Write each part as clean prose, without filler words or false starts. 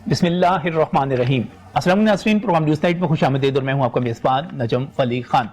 بسم اللہ الرحمن الرحیم۔ السلام علیکم ناظرین، پروگرام نیوز نائٹ میں خوش آمدید اور میں ہوں آپ کا میزبان نجم فلی خان۔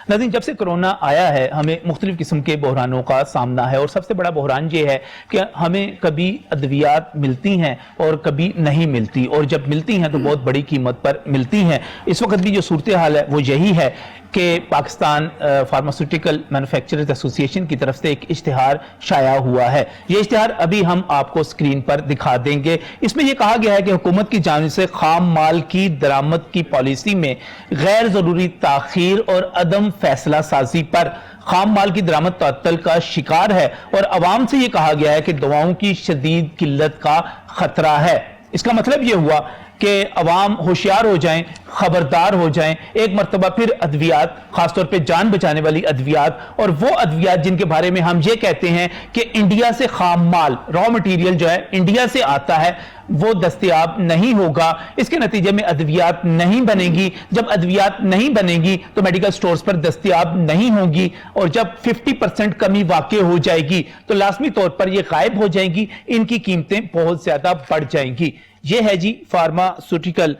ناظرین، جب سے کرونا آیا ہے ہمیں مختلف قسم کے بحرانوں کا سامنا ہے، اور سب سے بڑا بحران یہ ہے کہ ہمیں کبھی ادویات ملتی ہیں اور کبھی نہیں ملتی، اور جب ملتی ہیں تو بہت بڑی قیمت پر ملتی ہیں۔ اس وقت بھی جو صورتحال ہے وہ یہی ہے کہ پاکستان فارماسیوٹیکل مینوفیکچررز ایسوسی ایشن کی طرف سے ایک اشتہار شائع ہوا ہے۔ یہ اشتہار ابھی ہم آپ کو سکرین پر دکھا دیں گے۔ اس میں یہ کہا گیا ہے کہ حکومت کی جانب سے خام مال کی درآمد کی پالیسی میں غیر ضروری تاخیر اور عدم فیصلہ سازی پر خام مال کی درآمد تعطل کا شکار ہے، اور عوام سے یہ کہا گیا ہے کہ دواؤں کی شدید قلت کا خطرہ ہے۔ اس کا مطلب یہ ہوا کہ عوام ہوشیار ہو جائیں، خبردار ہو جائیں۔ ایک مرتبہ پھر ادویات، خاص طور پہ جان بچانے والی ادویات، اور وہ ادویات جن کے بارے میں ہم یہ کہتے ہیں کہ انڈیا سے خام مال، را مٹیریل جو ہے انڈیا سے آتا ہے، وہ دستیاب نہیں ہوگا۔ اس کے نتیجے میں ادویات نہیں بنے گی۔ جب ادویات نہیں بنے گی تو میڈیکل سٹورز پر دستیاب نہیں ہوں گی، اور جب 50% کمی واقع ہو جائے گی تو لازمی طور پر یہ غائب ہو جائیں گی، ان کی قیمتیں بہت زیادہ بڑھ جائیں گی۔ یہ ہے جی فارماسیوٹیکل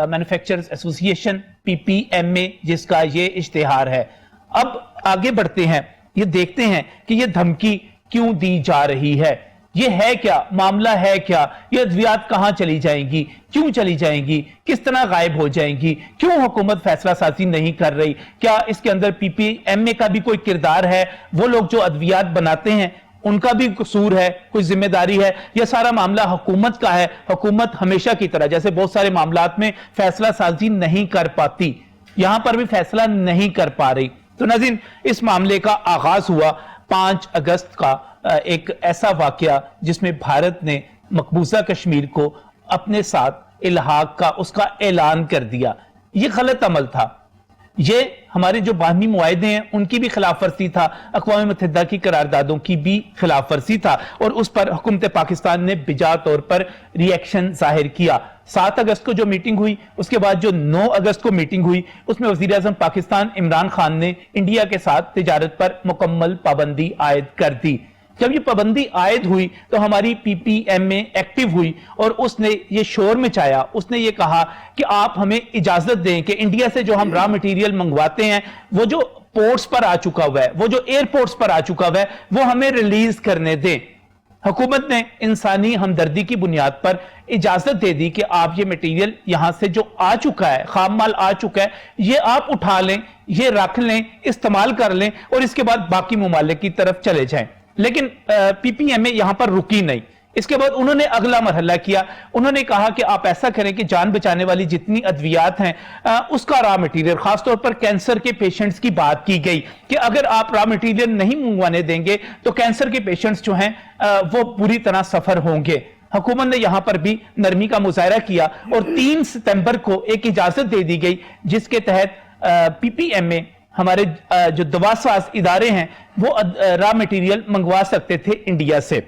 مینوفیکچررز ایسوسی ایشن PPMA، جس کا یہ اشتہار ہے۔ اب آگے بڑھتے ہیں، یہ دیکھتے ہیں کہ یہ دھمکی کیوں دی جا رہی ہے، یہ ہے کیا معاملہ، ہے کیا، یہ ادویات کہاں چلی جائیں گی، کیوں چلی جائیں گی، کس طرح غائب ہو جائیں گی، کیوں حکومت فیصلہ سازی نہیں کر رہی، کیا اس کے اندر PPMA کا بھی کوئی کردار ہے، وہ لوگ جو ادویات بناتے ہیں ان کا بھی قصور ہے، کوئی ذمہ داری ہے، یہ سارا معاملہ حکومت کا ہے۔ حکومت ہمیشہ کی طرح جیسے بہت سارے معاملات میں فیصلہ سازی نہیں کر پاتی، یہاں پر بھی فیصلہ نہیں کر پا رہی۔ تو ناظرین، اس معاملے کا آغاز ہوا 5 اگست کا ایک ایسا واقعہ جس میں بھارت نے مقبوضہ کشمیر کو اپنے ساتھ الحاق کا اس کا اعلان کر دیا۔ یہ غلط عمل تھا، یہ ہمارے جو باہمی معاہدے ہیں ان کی بھی خلاف ورزی تھا، اقوام متحدہ کی قراردادوں کی بھی خلاف ورزی تھا، اور اس پر حکومت پاکستان نے بجا طور پر ری ایکشن ظاہر کیا۔ 7 اگست کو جو میٹنگ ہوئی، اس کے بعد جو 9 اگست کو میٹنگ ہوئی، اس میں وزیر اعظم پاکستان عمران خان نے انڈیا کے ساتھ تجارت پر مکمل پابندی عائد کر دی۔ جب یہ پابندی عائد ہوئی تو ہماری PPMA ایکٹیو ہوئی، اور اس نے یہ شور مچایا، اس نے یہ کہا کہ آپ ہمیں اجازت دیں کہ انڈیا سے جو ہم را مٹیریل منگواتے ہیں، وہ جو پورٹس پر آ چکا ہوا ہے، وہ جو ایئرپورٹس پر آ چکا ہوا ہے، وہ ہمیں ریلیز کرنے دیں۔ حکومت نے انسانی ہمدردی کی بنیاد پر اجازت دے دی کہ آپ یہ مٹیریل یہاں سے جو آ چکا ہے، خام مال آ چکا ہے، یہ آپ اٹھا لیں، یہ رکھ لیں، استعمال کر لیں، اور اس کے بعد باقی ممالک کی طرف چلے جائیں۔ لیکن PPMA یہاں پر رکی نہیں۔ اس کے بعد انہوں نے اگلا مرحلہ کیا، انہوں نے کہا کہ آپ ایسا کریں کہ جان بچانے والی جتنی ادویات ہیں اس کا را مٹیریل، خاص طور پر کینسر کے پیشنٹس کی بات کی گئی کہ اگر آپ را مٹیریل نہیں منگوانے دیں گے تو کینسر کے پیشنٹس جو ہیں وہ پوری طرح سفر ہوں گے۔ حکومت نے یہاں پر بھی نرمی کا مظاہرہ کیا، اور 3 ستمبر کو ایک اجازت دے دی گئی جس کے تحت PPMA، ہمارے جو دوا ساز ادارے ہیں، وہ را مٹیریل منگوا سکتے تھے انڈیا سے۔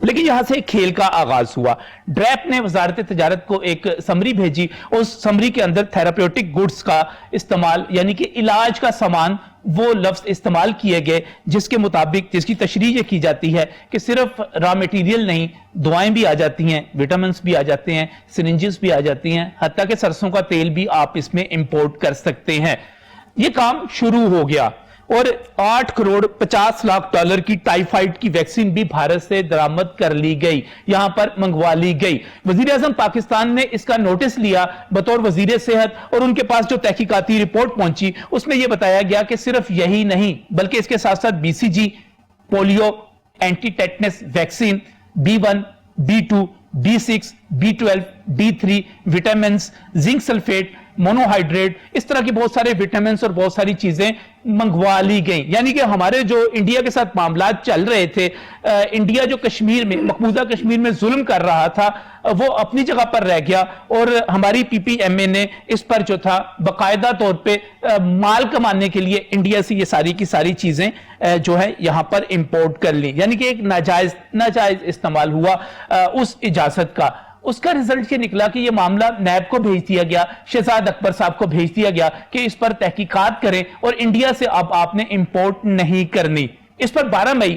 لیکن یہاں سے ایک کھیل کا آغاز ہوا۔ ڈریپ نے وزارت تجارت کو ایک سمری بھیجی، اس سمری کے اندر تھیراپیوٹک گڈز کا استعمال، یعنی کہ علاج کا سامان، وہ لفظ استعمال کیے گئے، جس کے مطابق، جس کی تشریح یہ کی جاتی ہے کہ صرف را مٹیریل نہیں، دوائیں بھی آ جاتی ہیں، وٹامنز بھی آ جاتے ہیں، سرنجز بھی آ جاتی ہیں، حتیٰ کہ سرسوں کا تیل بھی آپ اس میں امپورٹ کر سکتے ہیں۔ یہ کام شروع ہو گیا، اور 8 کروڑ 50 لاکھ ڈالر کی ٹائیفائڈ کی ویکسین بھی بھارت سے درآمد کر لی گئی، یہاں پر منگوا لی گئی۔ وزیر اعظم پاکستان نے اس کا نوٹس لیا بطور وزیر صحت، اور ان کے پاس جو تحقیقاتی رپورٹ پہنچی اس میں یہ بتایا گیا کہ صرف یہی نہیں بلکہ اس کے ساتھ ساتھ BCG، polio, anti tetanus vaccine, B1، B2، B6، B12، B3، vitamins, zinc sulphate, monohydrate, اس طرح کی بہت سارے وٹامنز اور بہت ساری چیزیں منگوا لی گئیں۔ یعنی کہ ہمارے جو انڈیا کے ساتھ معاملات چل رہے تھے، انڈیا جو کشمیر میں، مقبوضہ کشمیر میں ظلم کر رہا تھا، وہ اپنی جگہ پر رہ گیا، اور ہماری PPMA نے اس پر جو تھا باقاعدہ طور پہ مال کمانے کے لیے انڈیا سے یہ ساری کی ساری چیزیں جو ہے یہاں پر امپورٹ کر لی، یعنی کہ ایک ناجائز استعمال ہوا اس اجازت کا۔ اس کا رزلٹ یہ نکلا کہ یہ معاملہ نیب کو بھیج دیا گیا، شہزاد اکبر صاحب کو بھیج دیا گیا کہ اس پر تحقیقات کریں، اور انڈیا سے اب آپ نے امپورٹ نہیں کرنی۔ اس پر 12 مئی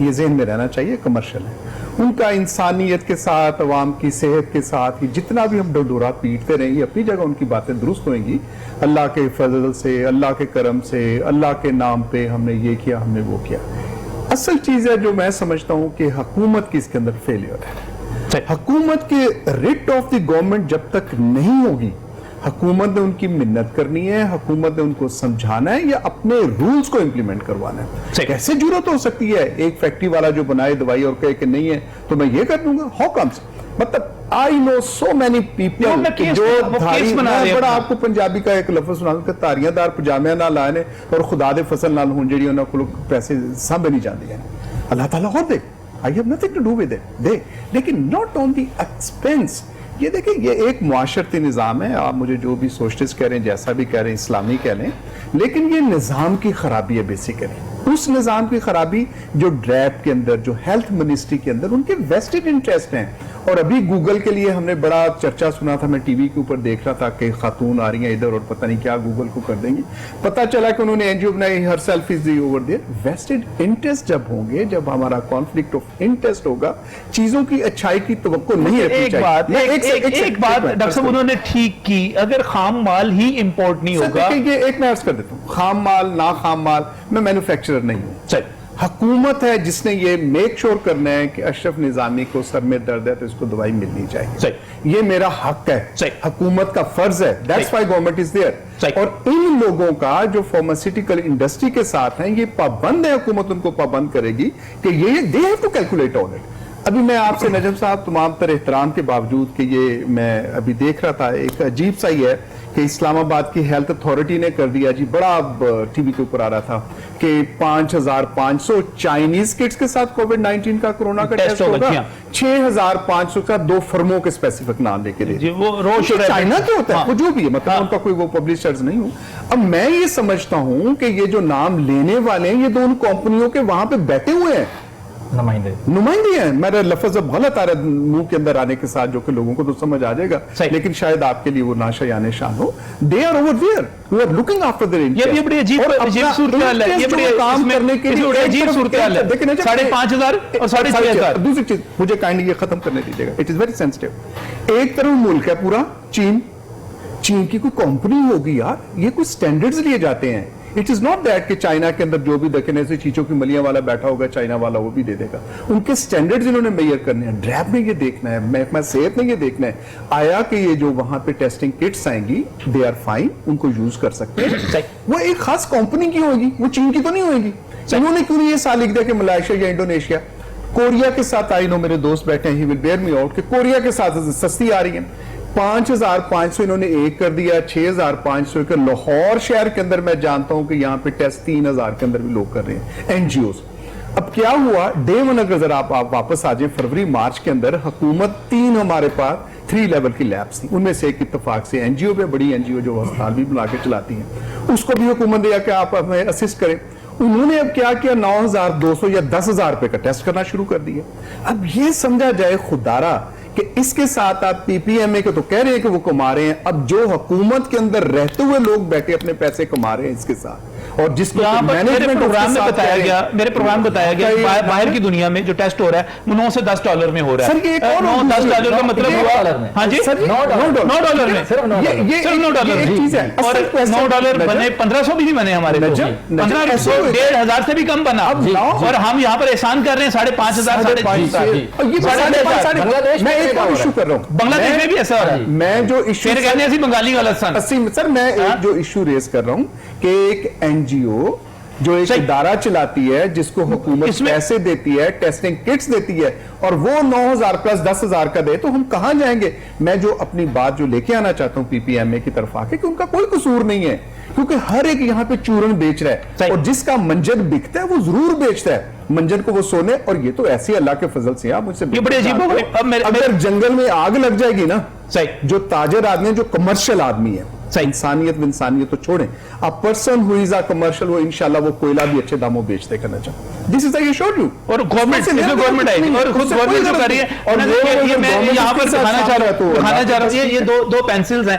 یہ ذہن میں رہنا چاہیے، کمرشل ہے. ان کا انسانیت کے ساتھ، عوام کی صحت کے ساتھ یہ جتنا بھی ہم ڈنڈورا پیٹتے رہیں گے، اپنی جگہ ان کی باتیں درست ہوئیں گی. اللہ کے فضل سے، اللہ کے کرم سے، اللہ کے نام پہ ہم نے یہ کیا، ہم نے وہ کیا. اصل چیز ہے جو میں سمجھتا ہوں کہ حکومت کی اس کے اندر فیلئر ہے. حکومت کے ریٹ آف دی گورنمنٹ جب تک نہیں ہوگی، حکومت نے ان کی منت کرنی ہے، حکومت نے ان کو سمجھانا ہے یا اپنے رولز کو امپلیمنٹ کروانا ہے. کیسے جرات ہو سکتی ہے ایک فیکٹری والا جو بنائے دوائی اور کہے کہ نہیں ہے تو میں یہ کر دوں گا؟ How comes? مطلب آئی نو سو مینی پیپل جو بڑا آپ کو پنجابی کا ایک لفظ سنا کہ تاریاں دار پجامے نہ لائے اور خدا دے فصل نال ہون جڑی انہاں کول پیسے سانبے نہیں جاندے ہیں. اللہ تعالیٰ اور دے، I have nothing to do with it. دے لیکن not on the expense. یہ دیکھیں یہ ایک معاشرتی نظام ہے، آپ مجھے جو بھی سوشلسٹ کہہ رہے ہیں، جیسا بھی کہہ رہے ہیں، اسلامی کہہ لیں، لیکن یہ نظام کی خرابی ہے بیسیکلی. اس نظام کی خرابی جو ڈریپ کے اندر، جو ہیلتھ منسٹری کے اندر ان کے ویسٹڈ انٹرسٹ ہیں. اور ابھی گوگل کے لیے ہم نے بڑا چرچا سنا تھا، میں ٹی وی کے اوپر دیکھ رہا تھا کہ خاتون آ رہی ہیں ادھر اور پتہ نہیں کیا گوگل کو کر دیں گی. پتہ چلا کہ انہوں نے این جی او بنائی، ہر self is the over there. Vested interest جب ہوں گے، جب ہمارا کانفلکٹ آف انٹرسٹ ہوگا، چیزوں کی اچھائی کی توقع نہیں رکھنی چاہیے. ایک بات ڈاکٹر صاحب انہوں نے ٹھیک کی، اگر خام مال ہی امپورٹ نہیں ہوگا. یہ ایک میں عرض کر دیتا ہوں، خام مال نا خام مال، میں مینوفیکچرر نہیں ہوں. حکومت ہے جس نے یہ میک شور کرنا ہے کہ اشرف نظامی کو سر میں درد ہے تو اس کو دوائی ملنی چاہیے. یہ میرا حق ہے، حکومت کا فرض ہے. That's why government is there. اور ان لوگوں کا جو فارماسیوٹیکل انڈسٹری کے ساتھ ہیں، یہ پابند ہے، حکومت ان کو پابند کرے گی کہ یہ they have to calculate all it. ابھی میں آپ سے نجم صاحب تمام تر احترام کے باوجود کہ یہ میں ابھی دیکھ رہا تھا، ایک عجیب سا یہ ہے کہ اسلام آباد کی ہیلتھ اتھارٹی نے کر دیا جی، بڑا ٹی وی کے اوپر آ رہا تھا کہ 5500 چائنیز کٹس کے ساتھ کووڈ-19 کا کرونا کا ٹیسٹ ہوگا. 6500 کا 2 فرموں کے اسپیسیفک نام لے کے دے. وہ روش چائنا کیا ہوتا ہے، وہ جو بھی ہے، مطلب ان کا کوئی وہ پبلشرز نہیں ہوں. اب میں یہ سمجھتا ہوں کہ یہ جو نام لینے والے ہیں، یہ دو ان کمپنیوں کے وہاں پہ بیٹھے ہوئے ہیں، نمائندے ہیں. میرا لفظ اب غلط آ رہا ہے منہ کے اندر آنے کے ساتھ، جو کہ لوگوں کو تو سمجھ آ جائے گا، لیکن شاید آپ کے لیے وہ ناشیان شان ہو. They are over there who are looking after their interests. یہ بڑی عجیب صورتحال ہے، یہ بڑی کام کرنے کے لیے عجیب صورتحال ہے. 5500 اور 6500. دوسری چیز مجھے کائنڈلی یہ ختم کرنے دیجیے گا، اٹ از ویری سینسٹیو. ایک طرف ملک ہے پورا چین، چین کی کوئی کمپنی ہوگی یار، یہ کوئی سٹینڈرڈز لیے جاتے ہیں. اٹ از ناٹ دیٹ کہ چائنا کے اندر جو بھی دیکھنے سے چیچوں کی ملیاں والا بیٹھا ہوگا، چائنا والا وہ بھی دے دے گا. ان کے سٹینڈرڈز انہوں نے میئر کرنے ہیں. ڈریپ نے یہ دیکھنا ہے، محکمہ صحت نے یہ دیکھنا ہے آیا کہ یہ جو وہاں پہ ٹیسٹنگ کٹس آئیں گی دے آر فائن، ان کو یوز کر سکتے ہیں. وہ ایک خاص کمپنی کی ہوگی، وہ چین کی تو نہیں ہوگی. انہوں نے کیوں نہیں یہ سال لکھ دیا کہ ملائیشیا یا انڈونیشیا، کوریا کے ساتھ آئی نو میرے دوست بیٹھے ہیں، ہی ول بیئر می آؤٹ، کہ کوریا کے ساتھ سستی آ رہی ہیں. 5500 انہوں نے ایک کر دیا، 6500 کے لاہور شہر کے اندر میں جانتا ہوں کہ یہاں پہ ٹیسٹ 3000 کے اندر بھی لوگ کر رہے ہیں، این جی اوز. اب کیا ہوا ڈے ون، اگر ذرا آپ واپس آ جائیں فروری مارچ کے اندر، حکومت 3 ہمارے پاس 3 لیول کی لیبس تھیں، ان میں سے ایک اتفاق سے این جی او پہ، بڑی این جی او جو ہسپتال بھی بنا کے چلاتی ہیں، اس کو بھی حکومت دیا کہ آپ ہمیں اسسٹ کریں. انہوں نے اب کیا کیا، 9200 یا 10,000 روپے کا ٹیسٹ کرنا شروع کر دیا. اب یہ سمجھا جائے خدارہ کہ اس کے ساتھ آپ پی پی ایم اے کو تو کہہ رہے ہیں کہ وہ کما رہے ہیں، اب جو حکومت کے اندر رہتے ہوئے لوگ بیٹھے اپنے پیسے کما رہے ہیں اس کے ساتھ، اور جس کو میرے پروگرام میں بتایا گیا باہر کی دنیا میں جو ٹیسٹ ہو رہا ہے وہ $9 سے $10 میں ہو رہا ہے. $9-10 کا مطلب ہوا ہاں جی $9 میں، صرف $9 اور $9 بنے 1500 بھی نہیں بنے ہمارے، 1500 سے بھی کم بنا. اور ہم یہاں پر احسان کر رہے ہیں 5500 میں ایک اور ایشو کر رہا ہوں، بنگلہ دیش میں بھی ایسا ہو رہا ہے. میں جو ایشو کہنے سے بنگالی والا سر، میں ایک جو ایشو ریز کر رہا ہوں کہ ایک این جی او جو ایک ادارہ چلاتی ہے، جس کو حکومت پیسے دیتی ہے، ٹیسٹنگ کٹس دیتی ہے، اور وہ 9000 پلس 10,000 کا دے، تو ہم کہاں جائیں گے؟ میں جو اپنی بات جو لے کے آنا چاہتا ہوں پی پی ایم اے کی طرف آ کے، کہ ان کا کوئی قصور نہیں ہے، کیونکہ ہر ایک یہاں پہ چورن بیچ رہا ہے، اور جس کا منجر بکتا ہے وہ ضرور بیچتا ہے منجر کو، وہ سونے. اور یہ تو ایسے اللہ کے فضل سے، آپ مجھ سے اگر جنگل میں آگ لگ جائے گی نا، جو تاجر آدمی جو کمرشل آدمی ہے، انسانیت تو چھوڑیں، a person who is a commercial وہ انشاءاللہ وہ کوئلہ بھی اچھے داموں بیچتے کرنا چاہتا. This is I assure you. اور گورنمنٹ آئی اور خود گورنمنٹ جو کر رہی ہے. اور یہ میں یہاں پر دکھانا چاہ رہا ہوں، یہ 2 پینسلز ہیں.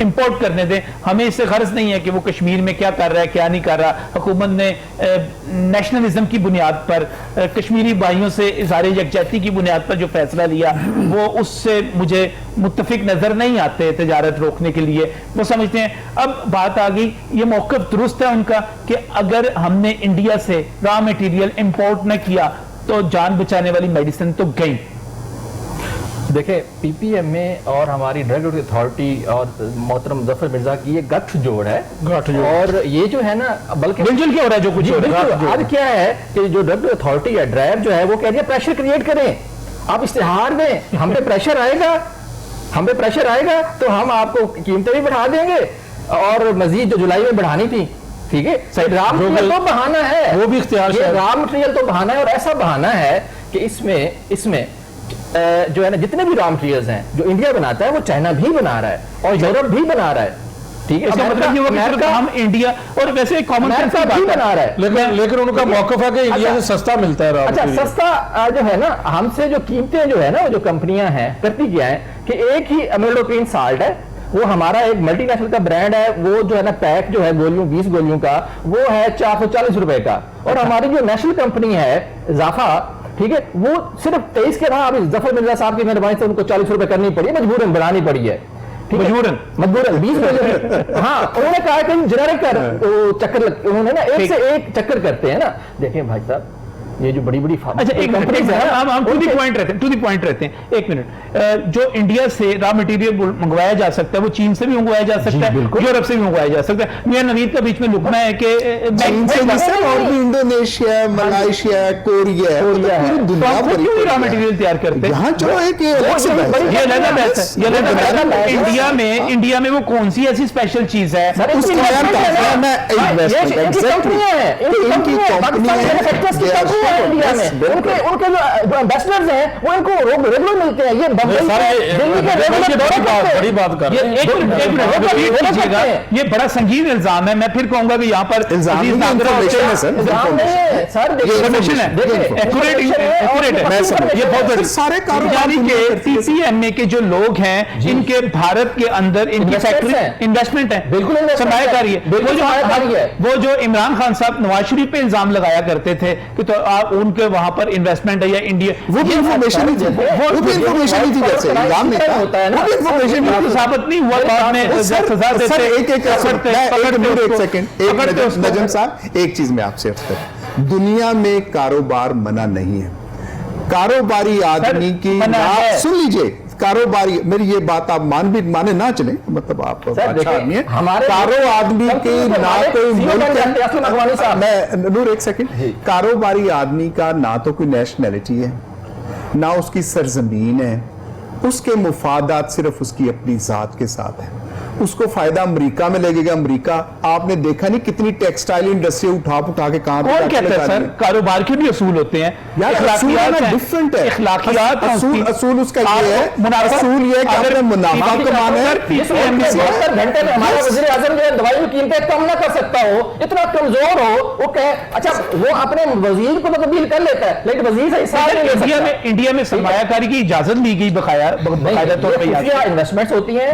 امپورٹ کرنے دیں. ہمیں اس سے غرض نہیں ہے کہ وہ کشمیر میں کیا کر رہا ہے کیا نہیں کر رہا. حکومت نے نیشنلزم کی بنیاد پر کشمیری بھائیوں سے اظہار یکجہتی کی بنیاد پر جو فیصلہ لیا وہ اس سے مجھے متفق نظر نہیں آتے تجارت روکنے کے لیے. وہ سمجھتے ہیں اب بات آ گئی, یہ موقف درست ہے ان کا کہ اگر ہم نے انڈیا سے را میٹیریل امپورٹ نہ کیا تو جان بچانے والی میڈیسن تو گئی. دیکھیں پی پی ایم اے اور ہماری ڈرگ اتھارٹی اور محترم ظفر مرزا کی یہ گٹھ جوڑ ہے, اور یہ جو ہے نا بلکہ مل جل کے ہو رہا ہے جو کچھ ہو رہا ہے. اب کیا ہے کہ جو ڈرگ اتھارٹی ہے ڈرائیو جو ہے وہ کہہ رہی ہے پریشر کریٹ کریں, آپ اشتہار دیں, ہم پہ پریشر آئے گا تو ہم آپ کو قیمتیں بھی بڑھا دیں گے اور مزید جو جولائی میں بڑھانی تھی. ٹھیک ہے, را مٹیریل تو بہانا ہے, وہ بھی اختیار یہ را مٹیریل تو بہانا ہے, اور ایسا بہانا ہے کہ اس میں جو ہے نا جتنے بھی را مٹیریلز ہیں جو انڈیا بناتا ہے وہ چائنا بھی بنا رہا ہے اور یورپ بھی بنا رہا ہے. ٹھیک ہے, اس کا مطلب یہ ہوا کہ ہم انڈیا اور ویسے کامن سینس کی بھی بات بنا رہا ہے, لیکن ان کا موقف ہے کہ انڈیا سے سستا ملتا ہے. اچھا سستا جو ہے نا, ہم سے جو قیمتیں جو ہے نا جو کمپنیاں ہیں کرتی کیا ہے کہ ایک ہی املوڈوپین سالٹ ہے, وہ ہمارا ایک ملٹی نیشنل کا برانڈ ہے, وہ جو ہے نا پیک جو ہے گولیوں 20 گولیوں کا وہ ہے 440 روپے کا, اور ہماری جو نیشنل کمپنی ہے اضافہ, ٹھیک ہے, وہ صرف 23 کے رہا. ابھی ظفر مرزا صاحب کی مہربانی سے ان کو 40 روپے کرنی پڑی, مجبوراً بنانی پڑی ہے. مجبوراً 20 ہاں, انہوں نے کہا کہ جنرک کر چکر انہوں نے نا ایک سے ایک چکر کرتے ہیں نا. دیکھیں بھائی صاحب یہ جو بڑی اچھا ایک ہم ٹو دی پوائنٹ رہتے ہیں. ایک منٹ, جو انڈیا سے را مٹیریل منگوایا جا سکتا ہے وہ چین سے بھی منگوایا جا سکتا ہے, یورپ سے بھی منگوایا جا سکتا ہے. میاں نوید کا بیچ میں لکنا ہے کہ اور بھی Indonesia, Malaysia, Korea raw material تیار کرتے ہیں. یہاں چلو ایک یہ علیحدہ بحث ہے. انڈیا میں وہ کون سی ایسی اسپیشل چیز ہے انڈیا میں ان کے جو ایمبیسڈرز ہیں وہ ان کو ریگولر ملتے ہیں. یہ بڑی بات کر رہے ہیں, یہ بڑا سنگین الزام ہے. میں پھر کہوں گا کہ یہاں پر ٹی سی ایم اے کے جو لوگ ہیں ان کے بھارت کے اندر ان کی فیکٹری انویسٹمنٹ ہے, بالکل سرمایہ کاری ہے. وہ جو عمران خان صاحب نواز شریف پہ الزام لگایا کرتے تھے کہ تو ان کے وہاں پر انویسٹمنٹ ہے یا انڈیا, وہ بھی انفارمیشن ثابت نہیں ہوا. نجم صاحب ایک چیز میں آپ سے عرض کروں, دنیا میں کاروبار منع نہیں ہے. کاروباری آدمی کی سن لیجئے, کاروباری میری یہ بات آپ مانے نہ چلیں, مطلب آپ اچھا آدمی ہیں, کارو آدمی کی نہ کوئی ملک, میں نور ایک سیکنڈ, کاروباری آدمی کا نہ تو کوئی نیشنلٹی ہے نہ اس کی سرزمین ہے, اس کے مفادات صرف اس کی اپنی ذات کے ساتھ ہیں. اس کو فائدہ امریکہ میں لگے گا. امریکہ آپ نے دیکھا نہیں کتنی ٹیکسٹائل انڈسٹری اٹھا کے کہاں کون کہتا ہے سر کاروبار کے بھی اصول ہوتے ہیں, ڈفرنٹ ہے. اخلاقیات اصول اس کا یہ ہے, اصول یہ کہ اگر منافع کمانا ہے. گھنٹے میں ہمارا وزیر اعظم جو ہے دوائی کی قیمتیں کم نہ کر سکتا ہو, اتنا کمزور ہو, وہ کہے اچھا وہ اپنے وزیر کو تو تبدیل کر لیتا ہے لیکن وزیر سے حساب نہیں لے سکتا. انڈیا میں سرمایہ کاری کی اجازت لی گئی باقاعدہ طور پہ انویسٹمنٹس ہوتی ہیں.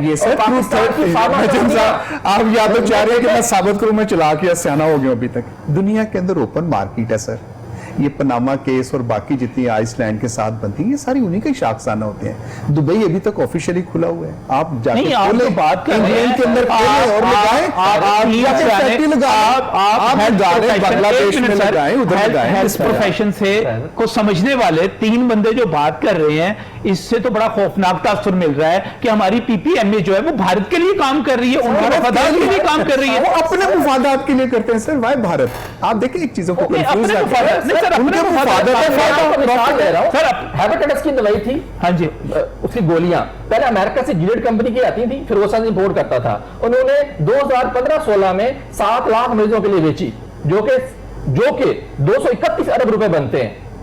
آپ یا تو چاہ رہے ہیں کہ میں ثابت کروں میں چلا کے سیانا ہو گیا. ابھی تک دنیا کے اندر اوپن مارکیٹ ہے سر. یہ پناما کیس اور باقی جتنی آئس لینڈ کے ساتھ بنتی ہیں یہ ساری انہی کے شاخسانہ ہوتے ہیں. دبئی ابھی تک آفیشیلی کھلا ہوا ہے. آپ جا کے بات کر رہے ہیں کے اندر اور لگائیں, بنگلہ دیش میں لگائیں, ادھر لگائیں. اس پروفیشن سے کو سمجھنے والے 3 بندے جو بات کر رہے ہیں, اس سے تو بڑا خوفناک تاثر مل رہا ہے کہ ہماری پی پی ایم اے جو ہے وہ بھارت کے لیے کام کر رہی ہے, ان کے مفادات کے لیے کام کر رہی ہے. وہ اپنے مفادات کے لیے کرتے ہیں سر. وائے بھارت, آپ دیکھیں ایک چیزوں کو ہیپاٹائٹس کی دوائی تھی, ہاں جی, اس کی گولیاں پہلے امریکہ سے جیلیڈ کمپنی کی آتی تھی, پھر وہ ساتھ امپورٹ کرتا تھا. انہوں نے 2015-16 میں 7 لاکھ مریضوں کے لیے بیچی, جو کہ 231 ارب روپے بنتے ہیں.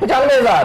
95,000,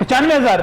95,000,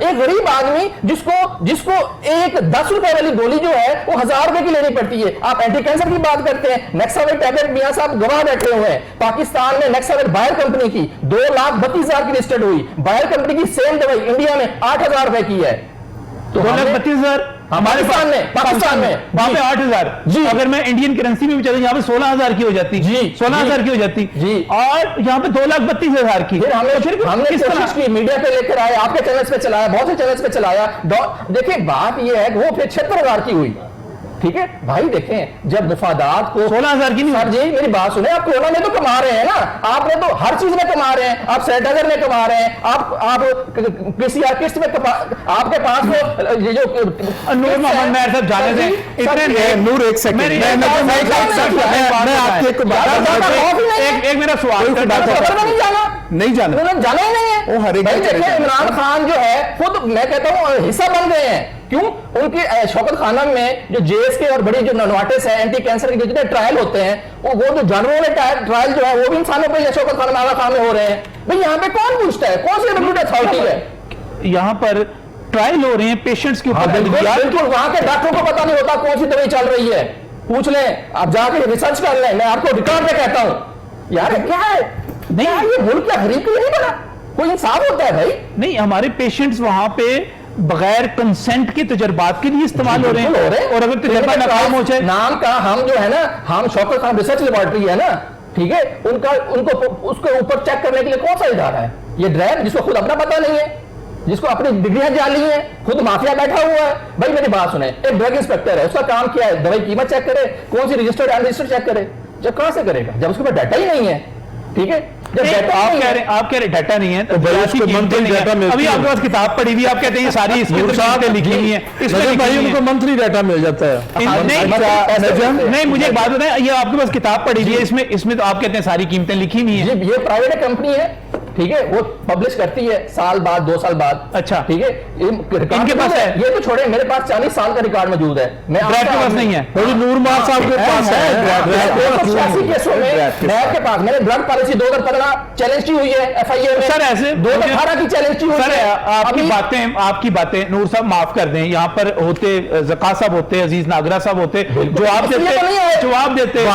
ایک غریب آدمی جس کو ایک 10 روپے والی گولی جو ہے وہ 1000 روپے کی لینی پڑتی ہے. آپ اینٹی کینسر کی بات کرتے ہیں, نیکساویٹ ٹیبلٹ میاں صاحب گواہ بیٹھے ہوئے ہیں, پاکستان میں نیکساویٹ بائر کمپنی کی 2,32,000 کی لسٹڈ ہوئی, بائر کمپنی کی سیم دوائی انڈیا میں 8,000 روپے کی ہے. 2,32,000 ہمارے پاکستان میں وہاں پہ 8,000. جی, اگر میں انڈین کرنسی میں بھی چلے یہاں پہ 16,000 کی ہو جاتی, جی 16,000 کی ہو جاتی, جی, اور یہاں پہ 2,32,000 کی. ہم نے کوشش کی, میڈیا پہ لے کر آئے, آپ کے چینلز پہ چلایا, بہت سے چینلز پہ چلایا. دیکھیں بات یہ ہے کہ وہ پھر 76,000 کی ہوئی. ٹھیک ہے بھائی, دیکھیں جب مفادات کو 16,000 کی نہیں. سر جی میری بات سنیں, آپ کورونا میں تو کما رہے ہیں نا, آپ نے تو ہر چیز میں کما رہے ہیں, آپ سینیٹائزر میں کما رہے ہیں, آپ کسی قسط میں آپ کے پاس وہ یہ جو نور محمد مہر صاحب جانے دیں اتنے. نور ایک سیکنڈ, میں آپ کے ایک میرا سوال نہیں جانا جانا ہی نہیں ہے. عمران خان جو ہے خود میں کہتا ہوں حصہ بن گئے ہیں. کیوں؟ ان کی شوکت خانم میں جو جے ایس کے اور بڑی جو نوٹس ہے اینٹی کینسر کے جتنے ٹرائل ہوتے ہیں, وہ جو جانوروں میں ٹرائل جو ہے وہ بھی انسانوں پہ شوکت خانم آغا خان میں ہو رہے ہیں. بھئی یہاں پہ کون پوچھتا ہے, کون سی ریگولیٹری اتھارٹی ہے؟ یہاں پر ٹرائل ہو رہے ہیں پیشنٹس کے اوپر. بالکل, وہاں کے ڈاکٹروں کو پتا نہیں ہوتا کون سی دوائی چل رہی ہے. پوچھ لیں, آپ جا کے ریسرچ کر لیں, میں آپ کو ریکارڈ پہ کہتا ہوں. یار کیا ہے نہیں, یہ ملک کیا غریب کے لیے نہیں بنا, کوئی انصاف ہوتا ہے بھائی. نہیں, ہمارے پیشنٹس وہاں پہ بغیر کنسنٹ کے تجربات کے لیے استعمال ہو رہے ہیں, اور اگر تجربہ ناکام ہو جائے نام کا ہم جو ہے نا, ہم شوکت خان ریسرچ لیبارٹری ہے نا, ٹھیک ہے, ان کو اس کے اوپر چیک کرنے کے لیے کون سا ادارہ ہے؟ یہ ڈرائیو جس کو خود اپنا پتہ نہیں ہے, جس کو اپنی ڈگریاں جانی ہیں, خود مافیا بیٹھا ہوا ہے. بھائی میری بات سنیں, ایک ڈرگ انسپیکٹر ہے, اس کا کام کیا ہے؟ دوائی قیمت چیک کرے, کون سی رجسٹرڈ ان رجسٹرڈ چیک کرے. جب کہاں سے کرے گا جب اس کے پاس ڈیٹا ہی نہیں ہے؟ ٹھیک ہے, آپ کہہ رہے ڈیٹا نہیں ہے, ابھی آپ کے پاس کتاب پڑھی ہوئی, آپ کہتے ہیں ساری اس میں لکھی ہوئی ہیں, اس میں ان کو منتھلی ڈیٹا مل جاتا ہے. نہیں, مجھے ایک بات بتائیں, یہ آپ کے پاس کتاب پڑھی ہوئی ہے, اس میں تو آپ کہتے ہیں ساری قیمتیں لکھی ہوئی ہیں. یہ پرائیویٹ کمپنی ہے, ٹھیک ہے, وہ پبلش کرتی ہے سال بعد 2 سال بعد. اچھا, ٹھیک ہے, ان کے پاس ہے, یہ تو چھوڑے, میرے پاس 40 سال کا ریکارڈ موجود ہے. میں آپ کے پاس نہیں ہے, نور محمد صاحب کے پاس ہے. کیسوں میں آپ کے پاس میں نے ڈرگ پالیسی 2015 چیلنج کی ہوئی ہے ایف آئی اے میں. سر ایسے 2018 کی چیلنج کی ہوئی ہے. آپ کی باتیں نور صاحب معاف کر دیں, یہاں پر ہوتے زکا صاحب ہوتے, عزیز ناگرہ صاحب ہوتے, جواب دیتے ان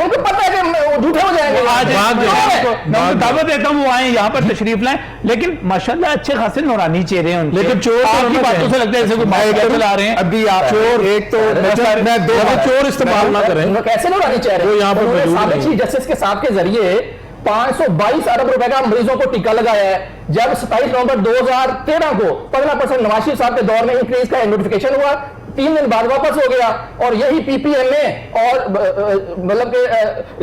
کو پتہ ہے کہ جھوٹے ہو جائیں گے. میں دعوت دیتا ہوں وہ آئیں یہاں پر تشریف لائیں, لیکن ماشاءاللہ اچھے خاصے نورانی چہرے ہیں, لیکن چور کی باتوں سے لگتا ہے جیسے کوئی مائک لا رہے ہیں. ابھی آپ چور, ایک تو میں چور استعمال نہ کریں, کیسے نورانی چہرے, وہ یہاں پر سابق چیف جسٹس کے صاحب کے ذریعے 522 ارب روپے کا مریضوں کو ٹیکہ لگایا ہے. جب 27 نومبر 2013 کو 15% نواز شریف صاحب کے دور میں انکریز کا نوٹیفیکیشن ہوا, 3 دن بعد واپس ہو گیا. اور یہی پی پی ایم اے اور مطلب کہ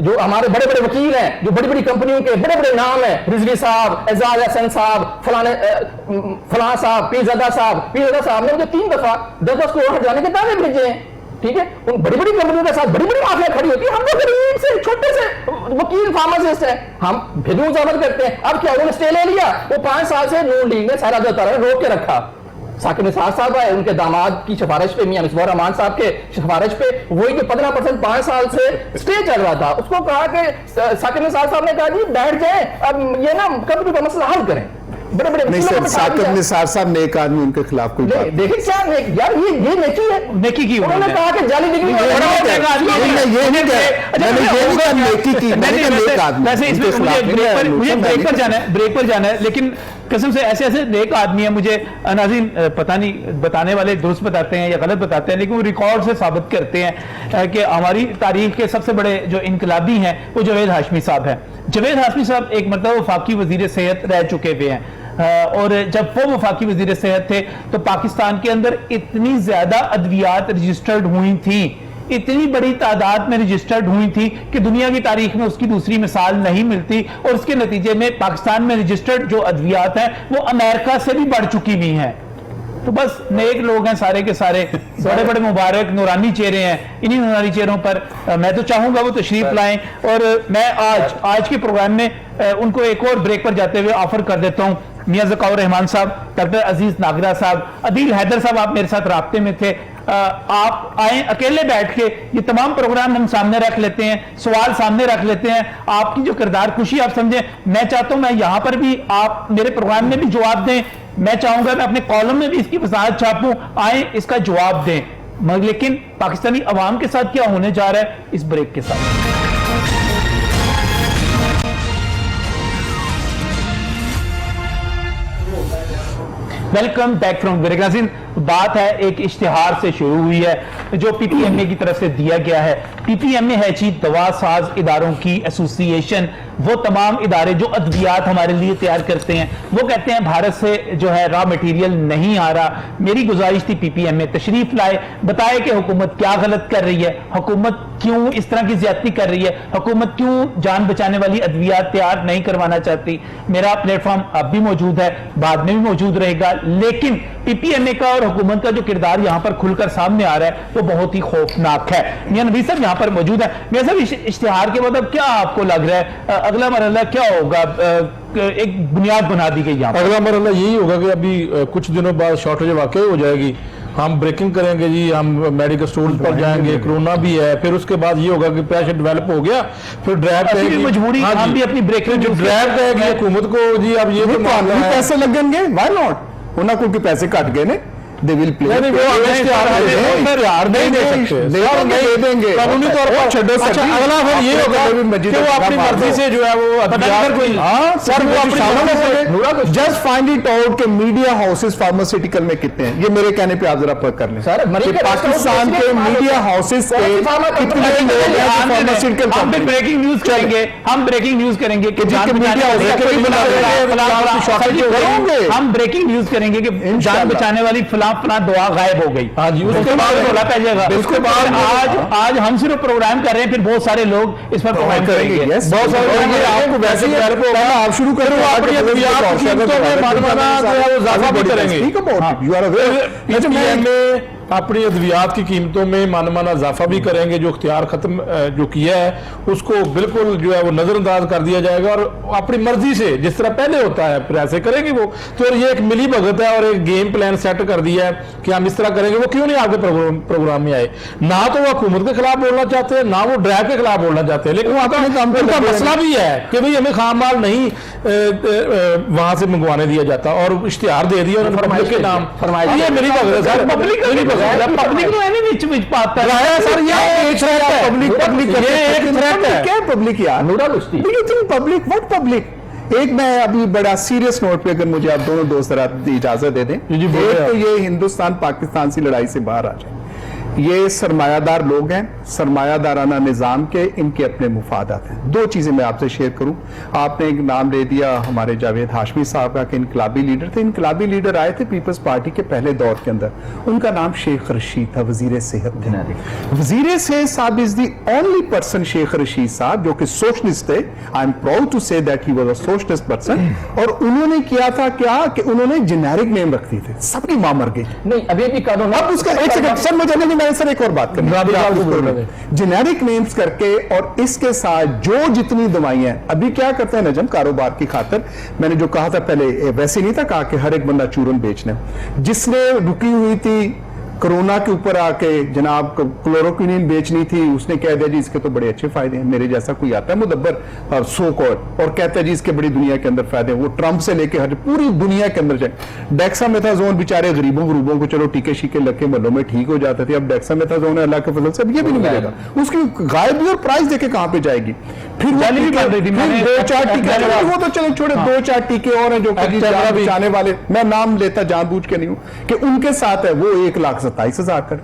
جو ہمارے بڑے بڑے وکیل ہیں, جو بڑی بڑی کمپنیوں کے بڑے بڑے نام ہیں, رضوی صاحب, اعزاز احسن صاحب, فلاں صاحب, پیرزادہ صاحب نے مجھے 3 دفعہ 10 کروڑ ہٹانے کے دعوے بھیجے ہیں. ٹھیک ہے, ان بڑی بڑی کمپنیوں کے ساتھ بڑی بڑی مافیا کھڑی ہوتی ہے, ہم لوگ غریب سے چھوٹے سے وکیل فارماسسٹ ہیں, ہم پھر بھی مزاحمت کرتے ہیں. اب کیا انہوں نے اسٹے لے لیا, وہ 5 سال سے نون لیگ نے سارا روک کے رکھا. ثاقب نثار صاحب آئے, ان کے داماد کی سفارش پہ, میاں مصباح الرحمان صاحب کے سفارش پہ, وہی جو 15% 5 سال سے اسٹے چل رہا تھا, اس کو کہا کہ ثاقب نثار صاحب نے کہا جی بیٹھ جائیں, اب یہ نا کمپنی کا مسئلہ حل کریں. بڑے بڑے نہیں سر, ثاقب نثار صاحب نیک آدمی, ان کے خلاف کوئی بات دیکھیں کیا یار, یہ نیکی ہے. نیکی کی انہوں نے کہا کہ جالی ڈگری مجھے بریک پر جانا ہے, لیکن قسم سے ایسے نیک آدمی ہیں, مجھے ناظرین پتہ نہیں بتانے والے درست بتاتے ہیں یا غلط بتاتے ہیں, لیکن وہ ریکارڈ سے ثابت کرتے ہیں کہ ہماری تاریخ کے سب سے بڑے جو انقلابی ہیں وہ جاوید ہاشمی صاحب ہیں. جاوید ہاشمی صاحب ایک مرتبہ وفاقی وزیر صحت رہ چکے ہوئے ہیں, اور جب وہ وفاقی وزیر صحت تھے تو پاکستان کے اندر اتنی زیادہ ادویات رجسٹرڈ ہوئی تھیں, اتنی بڑی تعداد میں رجسٹرڈ ہوئی تھی کہ دنیا کی تاریخ میں اس کی دوسری مثال نہیں ملتی, اور اس کے نتیجے میں پاکستان میں رجسٹرڈ جو ادویات ہیں وہ امریکہ سے بھی بڑھ چکی ہوئی ہیں. تو بس نیک لوگ ہیں سارے کے سارے, بڑے بڑے مبارک نورانی چہرے ہیں, انہی نورانی چہروں پر میں تو چاہوں گا وہ تشریف لائیں. اور میں آج کے پروگرام میں ان کو ایک اور بریک پر جاتے ہوئے آفر کر دیتا ہوں, میاں ذکاء الرحمان صاحب, ڈاکٹر عزیز ناگرہ صاحب, عدیل حیدر صاحب, آپ میرے ساتھ رابطے میں تھے, آپ آئیں اکیلے بیٹھ کے یہ تمام پروگرام ہم سامنے رکھ لیتے ہیں, سوال سامنے رکھ لیتے ہیں, آپ کی جو کردار کشی آپ سمجھیں. میں چاہتا ہوں میں یہاں پر بھی آپ میرے پروگرام میں بھی جواب دیں, میں چاہوں گا میں اپنے کالم میں بھی اس کی وضاحت چھاپوں, آئیں اس کا جواب دیں. لیکن پاکستانی عوام کے ساتھ کیا ہونے جا رہا ہے اس بریک کے ساتھ. Welcome back from break. ناظرین, بات ہے ایک اشتہار سے شروع ہوئی ہے جو پی پی ایم اے کی طرف سے دیا گیا ہے. پی پی ایم اے ہے جی دوا ساز اداروں کی ایسوسی ایشن, وہ تمام ادارے جو ادویات ہمارے لیے تیار کرتے ہیں. وہ کہتے ہیں بھارت سے جو ہے را مٹیریل نہیں آ رہا. میری گزارش تھی پی پی ایم اے تشریف لائے, بتائے کہ حکومت کیا غلط کر رہی ہے, حکومت کیوں اس طرح کی زیادتی کر رہی ہے, حکومت کیوں جان بچانے والی ادویات تیار نہیں کروانا چاہتی. میرا پلیٹ فارم اب بھی موجود ہے, بعد میں بھی موجود رہے گا, لیکن پی پی ایم اے کا اور حکومت کا جو کردار یہاں پر کھل کر سامنے آ رہا ہے وہ بہت ہی خوفناک ہے. میاں نبی صاحب یہاں پر موجود ہے. میاں صاحب, اشتہار کے بعد اب کیا آپ کو لگ رہا ہے اگلا مرحلہ کیا ہوگا؟ ایک بنیاد بنا دی گئی یہاں پر. اگلا مرحلہ یہی ہوگا کہ ابھی کچھ دنوں بعد شارٹیج واقع ہو جائے گی, ہم بریکنگ کریں گے جی, ہم میڈیکل سٹورز پر جائیں گے, کرونا بھی ہے, پھر اس کے بعد یہ ہوگا کہ پیشنٹ ڈیولپ ہو گیا, پھر ڈرائیو کہے گی مجبوری ہم بھی اپنی بریکنگ جو ڈرائیو کہے گی حکومت کو جی اب یہ تو معاملہ ہے, پیسے لگیں گے, وائی ناٹ, انہوں کو پیسے کٹ گئے نا, they will play. نہیں وہ اشتہار نہیں دے سکتے, دیں گے قانونی طور پر. اچھا اگلا پھر یہ ہوگا کہ وہ اپنی مرضی سے جو ہے وہ جسٹ فائنڈ اٹ آؤٹ کہ میڈیا ہاؤسز فارماسیوٹیکل میں کتنے ہیں. یہ میرے کہنے پہ آپ ذرا پڑھ کر لیں کہ پاکستان کے میڈیا ہاؤسز کے کتنے لوگ ہیں فارماسیوٹیکل. ہم بریکنگ نیوز کریں گے, ہم بریکنگ نیوز کریں گے کہ ہم بریکنگ نیوز کریں گے کہ جان بچانے والی فلاں دعا غائب ہو گئی. ہاں جی, اس کے بعد رولا پہ جائے گا. بالکل. آج ہم صرف پروگرام کر رہے ہیں, پھر بہت سارے لوگ اس پر پروگرام کریں گے. بہت سارے لوگ آپ کو ویسے ہی آپ شروع کریں گے, اپنی ادویات کی قیمتوں میں مانمانا اضافہ بھی کریں گے. اپنی ادویات کی قیمتوں میں مانمانا اضافہ بھی کریں گے. جو اختیار ختم جو کیا ہے اس کو بالکل جو ہے وہ نظر انداز کر دیا جائے گا, اور اپنی مرضی سے جس طرح پہلے ہوتا ہے پھر ایسے کریں گے وہ. تو یہ ایک ملی بھگت ہے اور ایک گیم پلان سیٹ کر دیا ہے کہ ہم اس طرح کریں گے. وہ کیوں نہیں آپ کے پروگرام میں آئے؟ نہ تو وہ حکومت کے خلاف بولنا چاہتے ہیں, نہ وہ ڈرائیو کے خلاف بولنا چاہتے ہیں, لیکن ان کا مسئلہ بھی ہے کہ بھئی ہمیں خام مال نہیں وہاں سے منگوانے دیا جاتا, اور اشتہار دے دیا انہوں نے پبلک کے نام. یہ ملی بھگت ہے, پبلک تو ہے نہیں بیچ پاتا ہے سر. یہ ایک پبلک یار پبلک وٹ پبلک. ایک میں ابھی بڑا سیریس نوٹ پہ اگر مجھے آپ دونوں دوست اجازت دے دیں, ایک تو یہ ہندوستان پاکستان سے لڑائی سے باہر آ جائے. یہ سرمایہ دار لوگ ہیں, سرمایہ دارانہ نظام کے, ان کے اپنے مفادات ہیں. دو چیزیں میں آپ سے شیئر کروں. آپ نے ایک نام لے دیا ہمارے جاوید ہاشمی صاحب کا کہ انقلابی لیڈر تھے. انقلابی لیڈر آئے تھے پیپلز پارٹی کے پہلے دور کے اندر. ان کا نام شیخ رشید تھا, وزیر صحت تھے. وزیر صحت صاحب از the only person, Sheikh Rashid صاحب جو کہ سوشلسٹ تھے. آئی ایم پراؤڈ ٹو سے that he was a socialist person. اور انہوں نے کیا تھا کیا کہ انہوں نے جنیرک نیم رکھ دی تھے. سب کی ماں مر گئی. نہیں ابھی بھی قانون. اب اس کا ایک سیکنڈ سر, مجھے نہیں, میں سر ایک اور بات کریں, جنیرک نیمز کر کے, اور اس کے ساتھ جو جتنی دوائیاں ہیں. ابھی کیا کرتے ہیں نجم, کاروبار کی خاطر, میں نے جو کہا تھا پہلے ویسے نہیں تھا کہا کہ ہر ایک بندہ چورن بیچنا. جس نے رکی ہوئی تھی کرونا کے اوپر آ کے جناب کلوروکوینین بیچنی تھی, اس نے کہہ دیا جی اس کے تو بڑے اچھے فائدے ہیں. میرے جیسا کوئی آتا ہے مدبر سو کال اور کہتا ہے جی اس کے بڑی دنیا کے اندر فائدے ہیں. وہ ٹرمپ سے لے کے ہر پوری دنیا کے اندر جائے. ڈیکسامیتھازون بیچارے غریبوں کو چلو ٹیکے شیکے لگ کے محلوں میں ٹھیک ہو جاتے تھے. اب ڈیکسامیتھازون ہے اللہ کے فضل سے اب یہ بھی نہیں ملے گا. اس کی غائب بھی اور پرائز دے کے کہاں پہ جائے گی. پھر دو چار ٹیکے, وہ تو چلے چھوڑے, دو چار ٹیکے اور ہیں جو بچانے والے, میں نام لیتا جان بوجھ کے نہیں ہوں, کہ ان کے ساتھ ہے وہ 1,27,000 کر.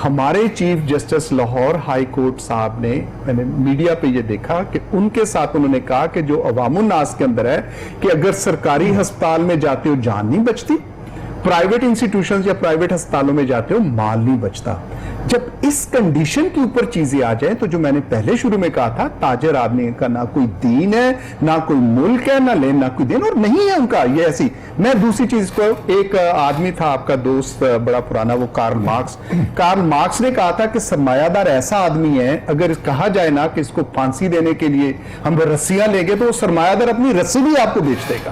ہمارے chief justice Lahore high court صاحب نے, میں نے میڈیا پہ یہ دیکھا کہ ان کے ساتھ انہوں نے کہا کہ جو عوام الناس کے اندر ہے کہ اگر سرکاری ہسپتال میں جاتے ہو جان نہیں بچتی, پرائیویٹ انسٹیٹیوشنز یا پرائیویٹ ہسپتالوں میں جاتے ہو مال نہیں بچتا. جب اس کنڈیشن کے اوپر چیزیں آ جائیں تو جو میں نے پہلے شروع میں کہا تھا, تاجر آدمی کا نہ کوئی دین ہے, نہ کوئی ملک ہے, نہ لین نہ کوئی دین, اور نہیں ہے ان کا یہ ایسی. میں دوسری چیز کو, ایک آدمی تھا آپ کا دوست بڑا پرانا, وہ کارل مارکس نے کہا تھا کہ سرمایہ دار ایسا آدمی ہے, اگر کہا جائے نا کہ اس کو پھانسی دینے کے لیے ہم رسیاں لیں گے تو وہ سرمایہ دار اپنی رسی بھی آپ کو بیچ دے گا.